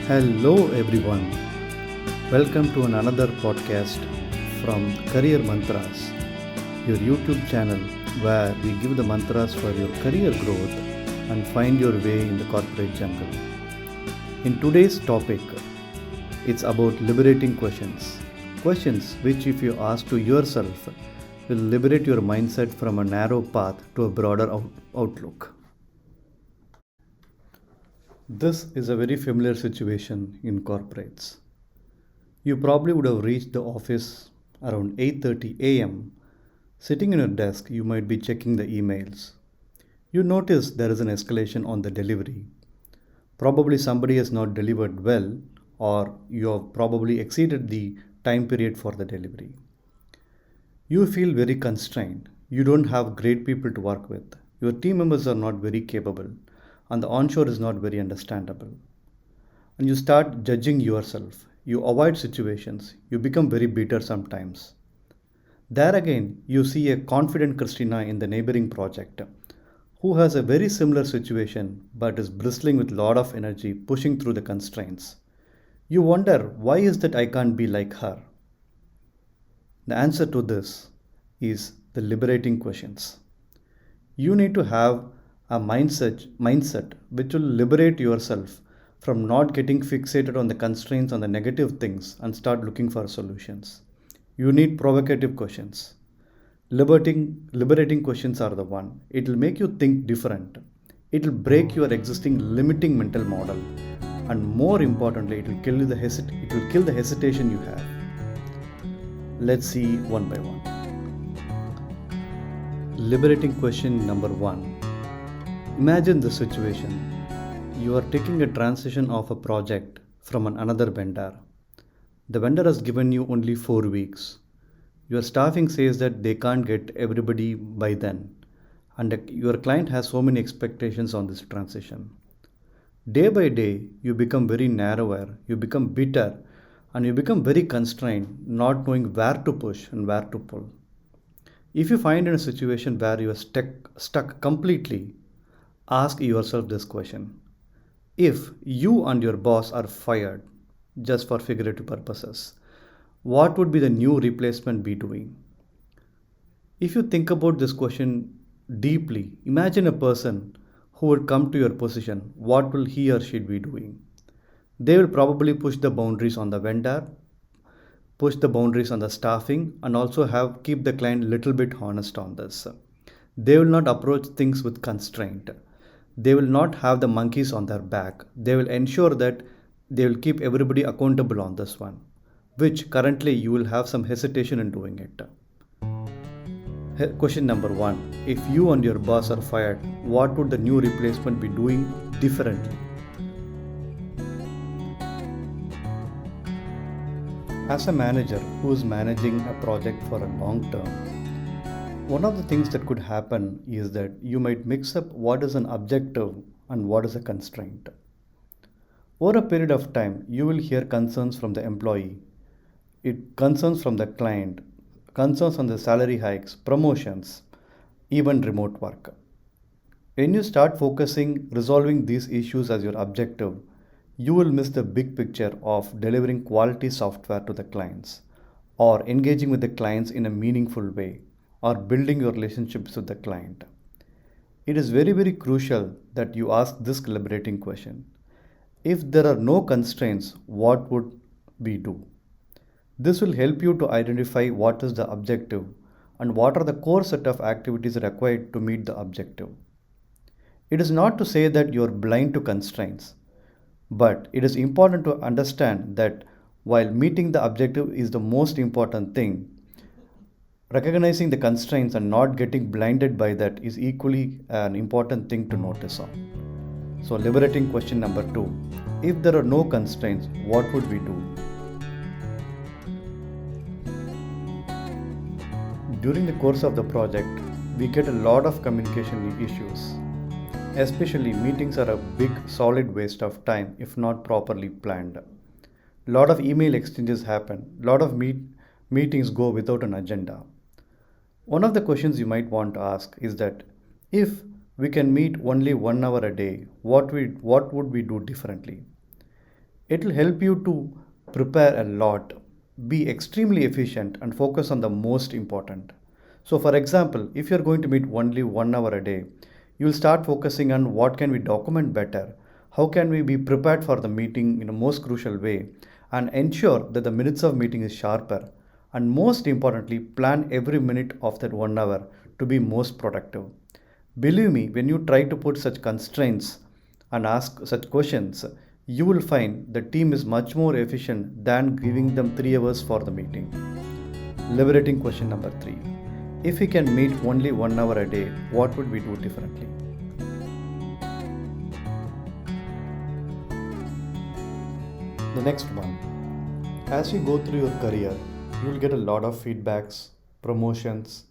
Hello, everyone. Welcome to another podcast from Career Mantras, your YouTube channel where we give the mantras for your career growth and find your way in the corporate jungle. In today's topic, it's about liberating questions. Questions which, if you ask to yourself, will liberate your mindset from a narrow path to a broader outlook. This is a very familiar situation in corporates. You probably would have reached the office around 8:30 a.m. Sitting in your desk, you might be checking the emails. You notice there is an escalation on the delivery. Probably somebody has not delivered well, or you have probably exceeded the time period for the delivery. You feel very constrained. You don't have great people to work with. Your team members are not very capable, and the onshore is not very understandable. And you start judging yourself. You avoid situations. You become very bitter sometimes. There again, you see a confident Christina in the neighboring project who has a very similar situation but is bristling with lot of energy pushing through the constraints. You wonder, why is that I can't be like her? The answer to this is the liberating questions. You need to have a mindset which will liberate yourself from not getting fixated on the constraints, on the negative things, and start looking for solutions. You need provocative questions. Liberating questions are the one. It will make you think different. It will break your existing limiting mental model, and more importantly, it will kill the hesitation you have. Let's see one by one. Liberating question number one. Imagine the situation. You are taking a transition of a project from another vendor. The vendor has given you only 4 weeks. Your staffing says that they can't get everybody by then, and your client has so many expectations on this transition. Day by day, you become very narrower, you become bitter, and you become very constrained, not knowing where to push and where to pull. If you find in a situation where you are stuck completely, ask yourself this question. If you and your boss are fired, just for figurative purposes, what would be the new replacement be doing? If you think about this question deeply, imagine a person who would come to your position. What will he or she be doing? They will probably push the boundaries on the vendor, push the boundaries on the staffing, and also have keep the client little bit honest on this. They will not approach things with constraint. They will not have the monkeys on their back. They will ensure that they will keep everybody accountable on this one, which currently you will have some hesitation in doing it. Question number one. If you and your boss are fired, what would the new replacement be doing differently? As a manager who is managing a project for a long term, one of the things that could happen is that you might mix up what is an objective and what is a constraint. Over a period of time, you will hear concerns from the employee, concerns from the client, concerns on the salary hikes, promotions, even remote work. When you start resolving these issues as your objective, you will miss the big picture of delivering quality software to the clients, or engaging with the clients in a meaningful way, or building your relationships with the client. It is very, very crucial that you ask this liberating question. If there are no constraints, what would we do? This will help you to identify what is the objective and what are the core set of activities required to meet the objective. It is not to say that you are blind to constraints, but it is important to understand that while meeting the objective is the most important thing, recognizing the constraints and not getting blinded by that is equally an important thing to notice on. So, liberating question number two. If there are no constraints, what would we do? During the course of the project, we get a lot of communication issues. Especially meetings are a big solid waste of time if not properly planned. A lot of email exchanges happen, a lot of meetings go without an agenda. One of the questions you might want to ask is that if we can meet only 1 hour a day, what would we do differently? It will help you to prepare a lot, be extremely efficient, and focus on the most important. So, for example, if you're going to meet only 1 hour a day, you'll start focusing on what can we document better, how can we be prepared for the meeting in a most crucial way, and ensure that the minutes of meeting is sharper. And most importantly, plan every minute of that 1 hour to be most productive. Believe me, when you try to put such constraints and ask such questions, you will find the team is much more efficient than giving them 3 hours for the meeting. Liberating question number three. If we can meet only 1 hour a day, what would we do differently? The next one. As you go through your career, you will get a lot of feedbacks, promotions,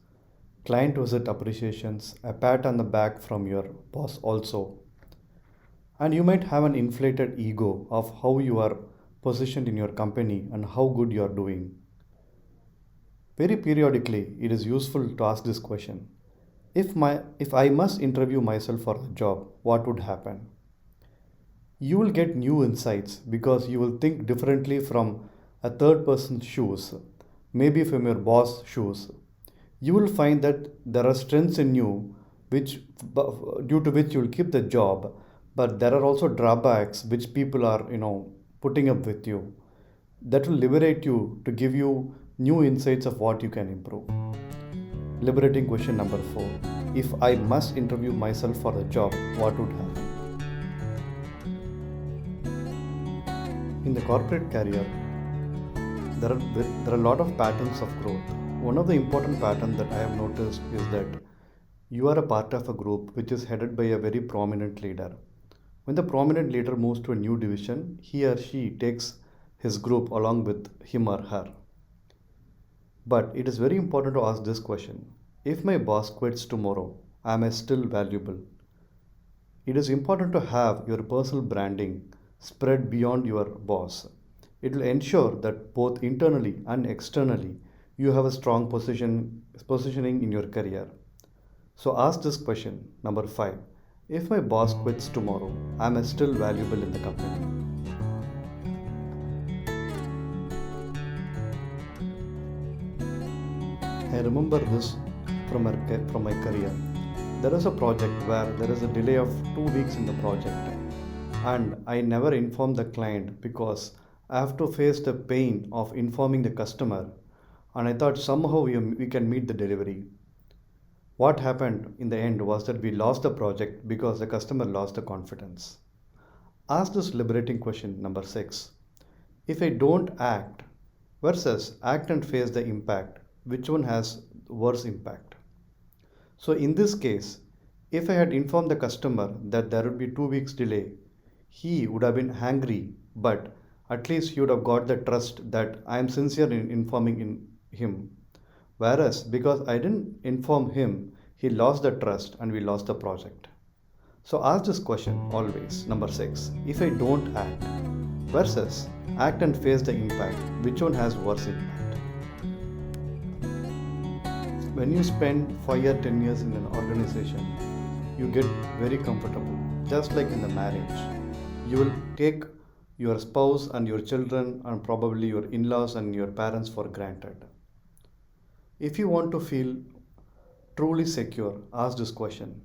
client visit appreciations, a pat on the back from your boss also. And you might have an inflated ego of how you are positioned in your company and how good you are doing. Very periodically, it is useful to ask this question. If I must interview myself for the job, what would happen? You will get new insights because you will think differently from a third person's shoes, maybe from your boss' shoes. You will find that there are strengths in you which due to which you will keep the job, but there are also drawbacks which people are putting up with you. That will liberate you to give you new insights of what you can improve. Liberating question number four. If I must interview myself for the job, what would happen? In the corporate career, there are a lot of patterns of growth. One of the important patterns that I have noticed is that you are a part of a group which is headed by a very prominent leader. When the prominent leader moves to a new division, he or she takes his group along with him or her. But it is very important to ask this question. If my boss quits tomorrow, am I still valuable? It is important to have your personal branding spread beyond your boss. It will ensure that both internally and externally you have a strong positioning in your career. So ask this question number 5. If my boss quits tomorrow, am I still valuable in the company? I remember this from my career. There is a project where there is a delay of 2 weeks in the project, and I never informed the client because I have to face the pain of informing the customer, and I thought somehow we can meet the delivery. What happened in the end was that we lost the project because the customer lost the confidence. Ask this liberating question number 6. If I don't act versus act and face the impact, which one has worse impact? So in this case, if I had informed the customer that there would be 2 weeks delay, he would have been angry, but at least he would have got the trust that I am sincere in him. Whereas because I didn't inform him, he lost the trust and we lost the project. So ask this question always. Number 6. If I don't act versus act and face the impact, which one has worse impact? When you spend 5 or 10 years in an organization, you get very comfortable. Just like in the marriage, you will take your spouse and your children and probably your in-laws and your parents for granted. If you want to feel truly secure, ask this question.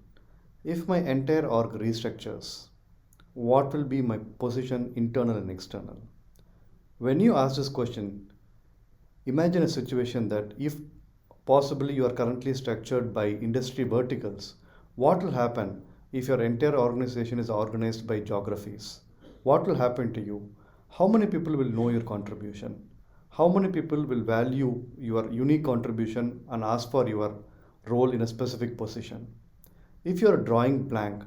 If my entire org restructures, what will be my position internal and external? When you ask this question, imagine a situation that if possibly you are currently structured by industry verticals, what will happen if your entire organization is organized by geographies? What will happen to you? How many people will know your contribution? How many people will value your unique contribution and ask for your role in a specific position? If you are drawing blank,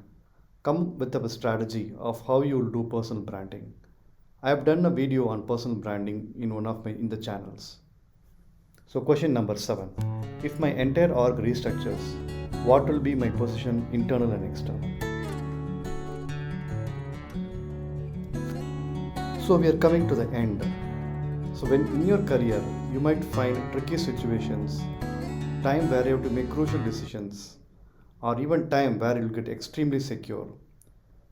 come with a strategy of how you will do personal branding. I have done a video on personal branding in one of my in the channels. So question number 7. If my entire org restructures, what will be my position internal and external? So we are coming to the end. So when in your career, you might find tricky situations, time where you have to make crucial decisions, or even time where you'll get extremely secure.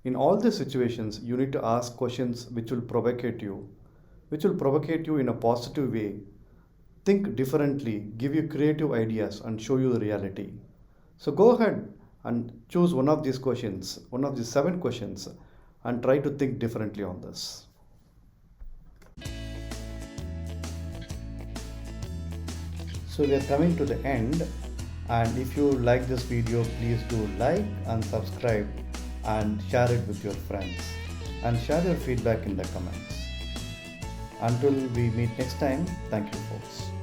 In all these situations, you need to ask questions which will provocate you in a positive way, think differently, give you creative ideas, and show you the reality. So go ahead and choose one of these questions, one of these seven questions, and try to think differently on this. So we are coming to the end, and if you like this video, please do like and subscribe and share it with your friends, and share your feedback in the comments. Until we meet next time, thank you folks.